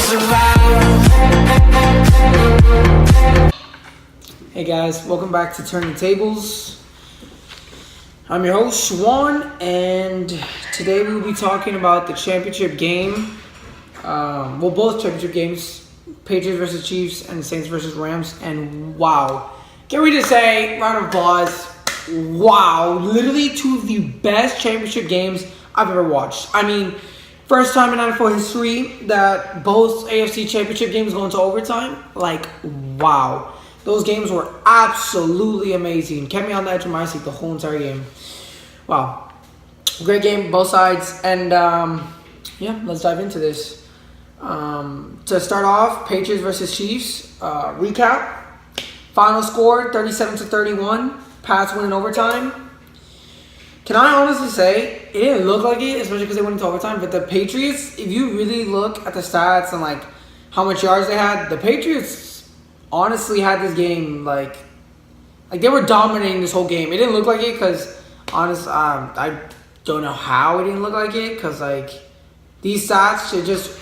Hey guys, welcome back to Turning Tables. I'm your host, Juan, and today we'll be talking about the championship game. Both championship games, Patriots versus Chiefs and Saints versus Rams. And wow, get ready to say, round of applause. Wow, literally two of the best championship games I've ever watched. I mean, first time in NFL history that both AFC Championship games go into overtime. Like, wow. Those games were absolutely amazing. Kept me on the edge of my seat the whole entire game. Wow. Great game, both sides. And, yeah, let's dive into this. To start off, Patriots versus Chiefs. Recap. Final score, 37-31. Pats win in overtime. Can I honestly say, it didn't look like it, especially because they went into overtime. But the Patriots, if you really look at the stats and, like, how much yards they had, the Patriots honestly had this game, like they were dominating this whole game. It didn't look like it because, honestly, I don't know how it didn't look like it because, like, these stats,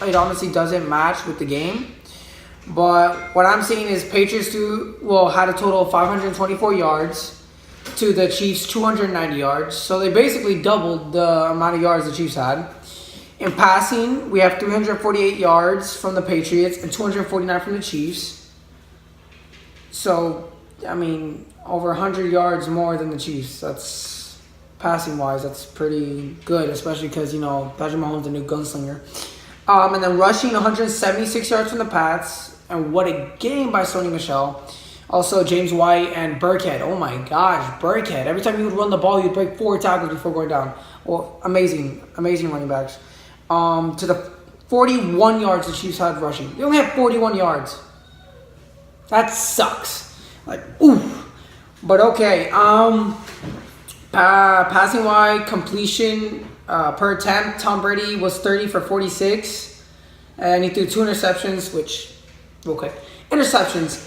it honestly doesn't match with the game. But what I'm seeing is Patriots had a total of 524 yards to the Chiefs 290 yards. So they basically doubled the amount of yards the Chiefs had. In passing, we have 348 yards from the Patriots and 249 from the Chiefs. So, I mean, over 100 yards more than the Chiefs. That's, passing-wise, that's pretty good, especially because, Patrick Mahomes is the new gunslinger. And then rushing, 176 yards from the Pats. And what a game by Sony Michel. Also, James White and Burkhead. Oh my gosh, Burkhead. Every time he would run the ball, he'd break 4 tackles before going down. Well, amazing running backs. To the 41 yards the Chiefs had rushing. They only had 41 yards. That sucks. Like, oof. But okay. Passing wide, completion per attempt. Tom Brady was 30 for 46. And he threw 2 interceptions, which, okay. Interceptions.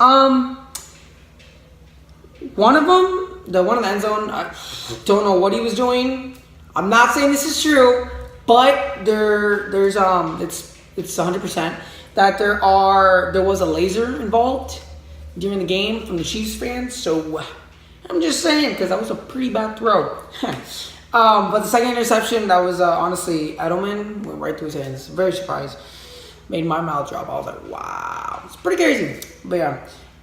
One of them, the one in the end zone, I don't know what he was doing. I'm not saying this is true, but there's it's 100% that there was a laser involved during the game from the Chiefs fans. So I'm just saying, because that was a pretty bad throw. But the second interception, that was honestly Edelman, went right through his hands. Very surprised. Made my mouth drop. I was like, wow, it's pretty crazy. But yeah.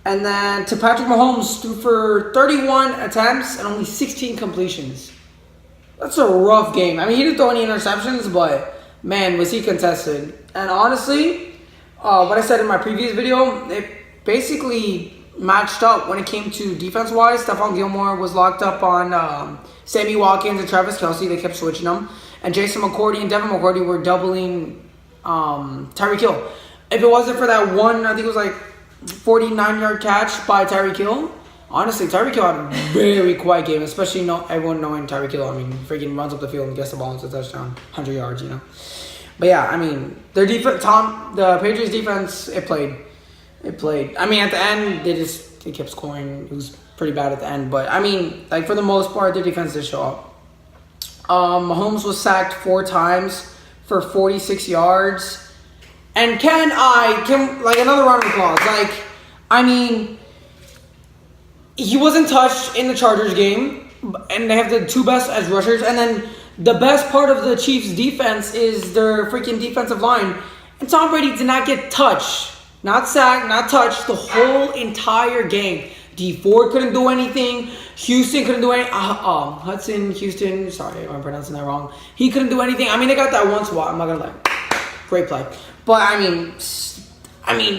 And then to Patrick Mahomes, threw for 31 attempts and only 16 completions. That's a rough game. I mean, he didn't throw any interceptions, but man, was he contested. And honestly, what I said in my previous video, it basically matched up when it came to defense-wise. Stephon Gilmore was locked up on Sammy Watkins and Travis Kelce. They kept switching them. And Jason McCourty and Devin McCourty were doubling Tyreek Hill. If it wasn't for that one, I think it was like 49-yard catch by Tyreek Hill. Honestly, Tyreek Hill had a very quiet game, especially everyone knowing Tyreek Hill. I mean, freaking runs up the field and gets the ball into a touchdown, 100 yards, But yeah, I mean, their defense, the Patriots defense, it played. I mean, at the end, they kept scoring. It was pretty bad at the end, but I mean, like, for the most part, their defense did show up. Mahomes was sacked 4 times for 46 yards. And like, another round of applause. Like, I mean, he wasn't touched in the Chargers game, and they have the 2 best edge rushers. And then the best part of the Chiefs' defense is their freaking defensive line. And Tom Brady did not get touched. Not sacked, not touched the whole entire game. D Ford couldn't do anything. Houston couldn't do anything. Houston, sorry if I'm pronouncing that wrong. He couldn't do anything. I mean, they got that one spot. I'm not going to lie. Great play. But, I mean,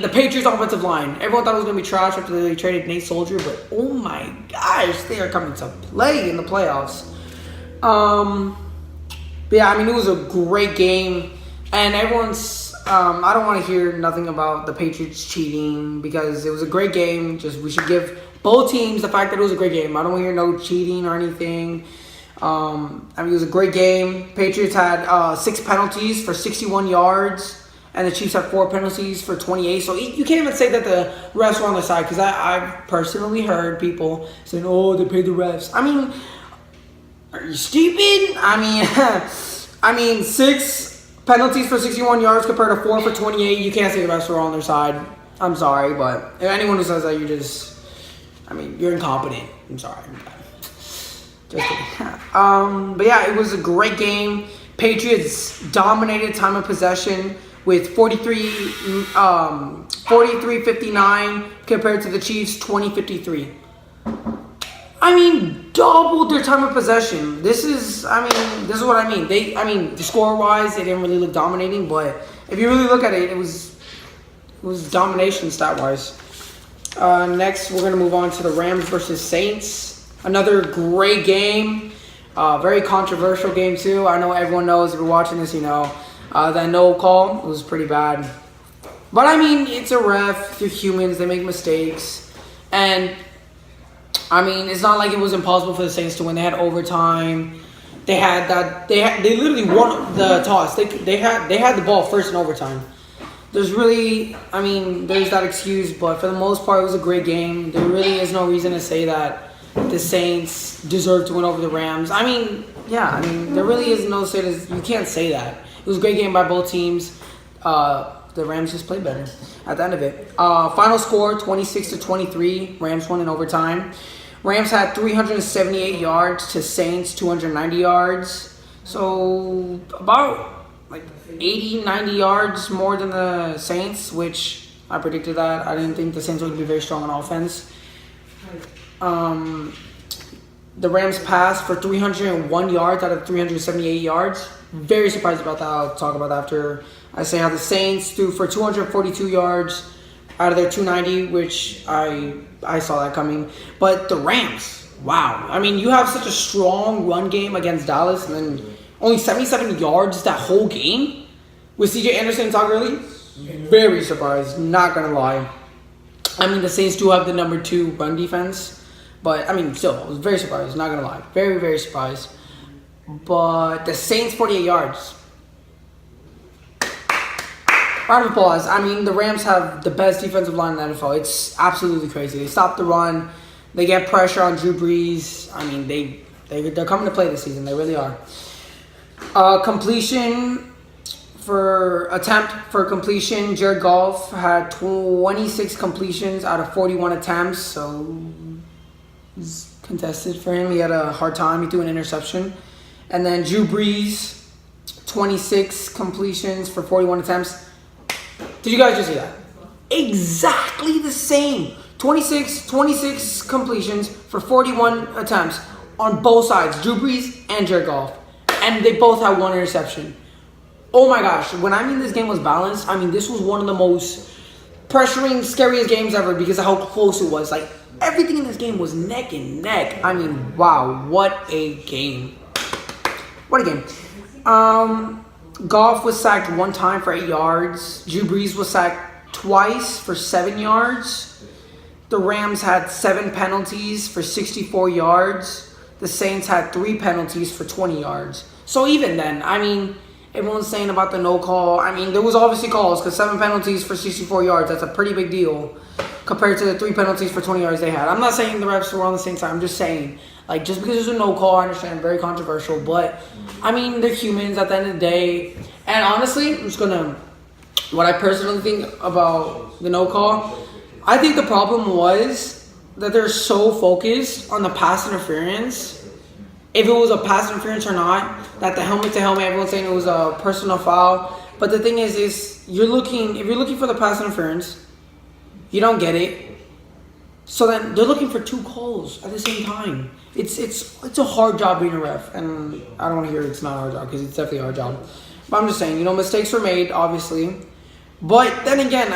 the Patriots offensive line. Everyone thought it was going to be trash after they traded Nate Soldier. But, oh my gosh, they are coming to play in the playoffs. But, yeah, I mean, it was a great game. And everyone's... I don't want to hear nothing about the Patriots cheating because it was a great game. Just we should give both teams the fact that it was a great game. I don't want to hear no cheating or anything. I mean, it was a great game. Patriots had 6 penalties for 61 yards, and the Chiefs had 4 penalties for 28. So you can't even say that the refs were on their side because I've personally heard people saying, "Oh, they paid the refs." I mean, are you stupid? I mean, 6 Penalties for 61 yards compared to 4 for 28. You can't say the refs were on their side. I'm sorry, but if anyone who says that, you're incompetent. I'm sorry. Just kidding. But yeah, it was a great game. Patriots dominated time of possession with 43-59 compared to the Chiefs 20-53. Doubled their time of possession. This is what I mean. The score-wise, they didn't really look dominating, but if you really look at it, it was domination stat-wise. Next, we're gonna move on to the Rams versus Saints. Another great game. Very controversial game too. I know everyone knows, if you're watching this, that no call was pretty bad. But it's a ref. They're humans. They make mistakes, and it's not like it was impossible for the Saints to win. They had overtime. They literally won the toss. They had the ball first in overtime. There's that excuse, but for the most part, it was a great game. There really is no reason to say that the Saints deserve to win over the Rams. There really is no say this. You can't say that. It was a great game by both teams. The Rams just played better at the end of it. Final score, 26-23. Rams won in overtime. Rams had 378 yards to Saints 290 yards. So about 80, 90 yards more than the Saints, which I predicted that. I didn't think the Saints would be very strong on offense. The Rams passed for 301 yards out of 378 yards. Very surprised about that. I'll talk about that after I say how the Saints threw for 242 yards out of their 290, which I saw that coming. But the Rams, wow. You have such a strong run game against Dallas, and then only 77 yards that whole game with C.J. Anderson and Todd Gurley. Very surprised, not going to lie. The Saints do have the number 2 run defense. But, still, I was very surprised, not going to lie. Very, very surprised. But the Saints, 48 yards. Round of applause. The Rams have the best defensive line in the NFL. It's absolutely crazy. They stop the run. They get pressure on Drew Brees. They're coming to play this season. They really are. Completion for Jared Goff had 26 completions out of 41 attempts. So it's contested for him. He had a hard time. He threw an interception. And then Drew Brees, 26 completions for 41 attempts. Did you guys just see that? Exactly the same. 26 completions for 41 attempts on both sides, Drew Brees and Jared Goff. And they both had one interception. Oh my gosh, when this game was balanced, this was one of the most pressuring, scariest games ever because of how close it was. Everything in this game was neck and neck. Wow, what a game. What a game. Goff was sacked one time for 8 yards. Drew Brees was sacked twice for 7 yards. The Rams had 7 penalties for 64 yards. The Saints had 3 penalties for 20 yards. So even then, everyone's saying about the no call. There was obviously calls because 7 penalties for 64 yards, that's a pretty big deal compared to the 3 penalties for 20 yards they had. I'm not saying the refs were on the same side. I'm just saying, just because there's a no call, I understand, very controversial. But, they're humans at the end of the day. And honestly, what I personally think about the no call, I think the problem was that they're so focused on the pass interference. If it was a pass interference or not, that the helmet to helmet, everyone's saying it was a personal foul. But the thing is if you're looking for the pass interference, you don't get it. So then they're looking for 2 calls at the same time. It's a hard job being a ref, and I don't want to hear it's not a hard job because it's definitely a hard job. But I'm just saying, mistakes were made, obviously. But then again,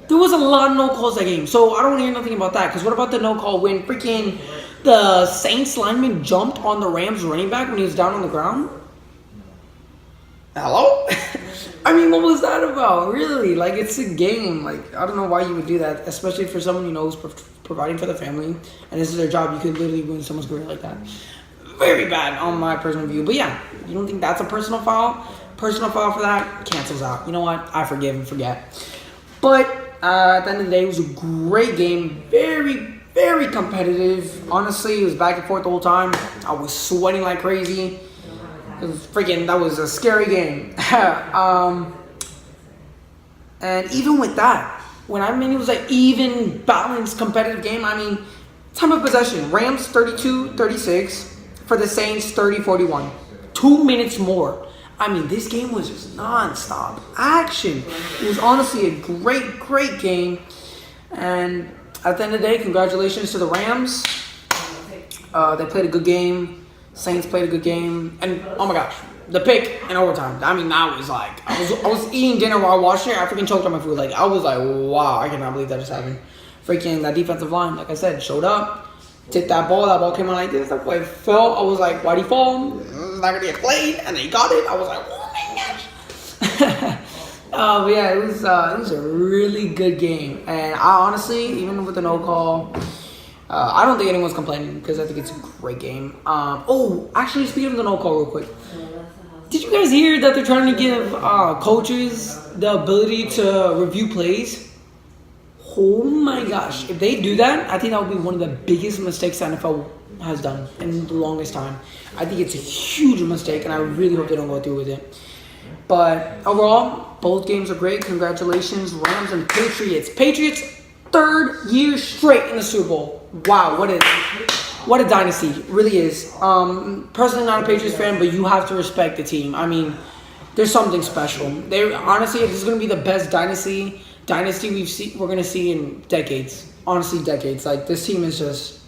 there was a lot of no calls that game, so I don't want to hear nothing about that. Because what about the no call when freaking the Saints lineman jumped on the Rams running back when he was down on the ground? Hello? What was that about? Really? It's a game. I don't know why you would do that, especially for someone who's providing for the family, and this is their job. You could literally ruin someone's career like that. Very bad on my personal view. But yeah, you don't think that's a personal foul? Personal foul for that cancels out. You know what? I forgive and forget. But at the end of the day, it was a great game. Very, very competitive. Honestly, it was back and forth the whole time. I was sweating like crazy. That was a scary game. And even with that, it was like even balanced competitive game. I mean, time of possession, Rams 32-36 for the Saints 30-41. 2 minutes more. I mean, this game was just non-stop action. It was honestly a great game. And at the end of the day, congratulations to the Rams. They played a good game. Saints played a good game. And oh my gosh, the pick in overtime. I mean, that was like, I was eating dinner while watching it. I freaking choked on my food. Like, I was like, wow, I cannot believe that just happened. Freaking that defensive line, like I said, showed up, tipped that ball. That ball came out like this. That boy fell. I was like, why'd he fall? Not gonna get played. And they got it. I was like, oh my gosh. But yeah, it was a really good game. And I honestly, even with the no call, I don't think anyone's complaining because I think it's a great game. Actually, speaking of the no call real quick. Did you guys hear that they're trying to give coaches the ability to review plays? Oh my gosh. If they do that, I think that would be one of the biggest mistakes the NFL has done in the longest time. I think it's a huge mistake, and I really hope they don't go through with it. But overall, both games are great. Congratulations, Rams and Patriots. Patriots, 3rd year straight in the Super Bowl. Wow, what a dynasty. It really is. Personally not a Patriots fan, but you have to respect the team. I mean, there's something special. Honestly, this is going to be the best dynasty we're going to see in decades. Honestly, decades. Like, this team is just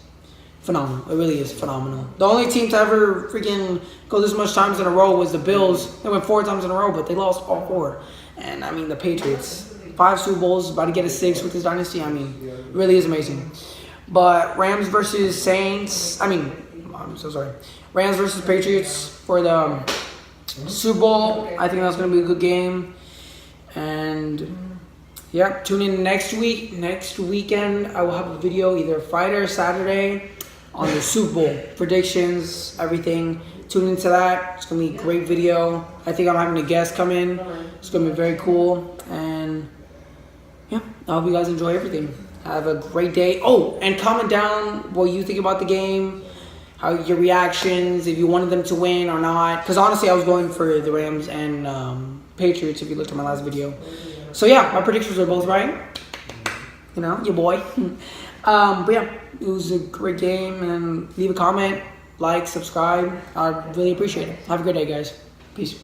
phenomenal. It really is phenomenal. The only team to ever freaking go this much times in a row was the Bills. They went 4 times in a row, but they lost all 4. And, I mean, the Patriots, 5 Super Bowls, about to get a 6th with this dynasty. I mean, it really is amazing. But Rams versus Saints, Rams versus Patriots for the Super Bowl. I think that's going to be a good game. And yeah, tune in next weekend. I will have a video either Friday or Saturday on the Super Bowl predictions, everything. Tune into that. It's going to be a great video. I think I'm having a guest come in. It's going to be very cool. And yeah, I hope you guys enjoy everything. Have a great day. Oh, and comment down what you think about the game, how your reactions, if you wanted them to win or not. Because honestly, I was going for the Rams and Patriots if you looked at my last video. So yeah, my predictions are both right. You know, your boy. But yeah, it was a great game. And leave a comment, like, subscribe. I really appreciate it. Have a good day, guys. Peace.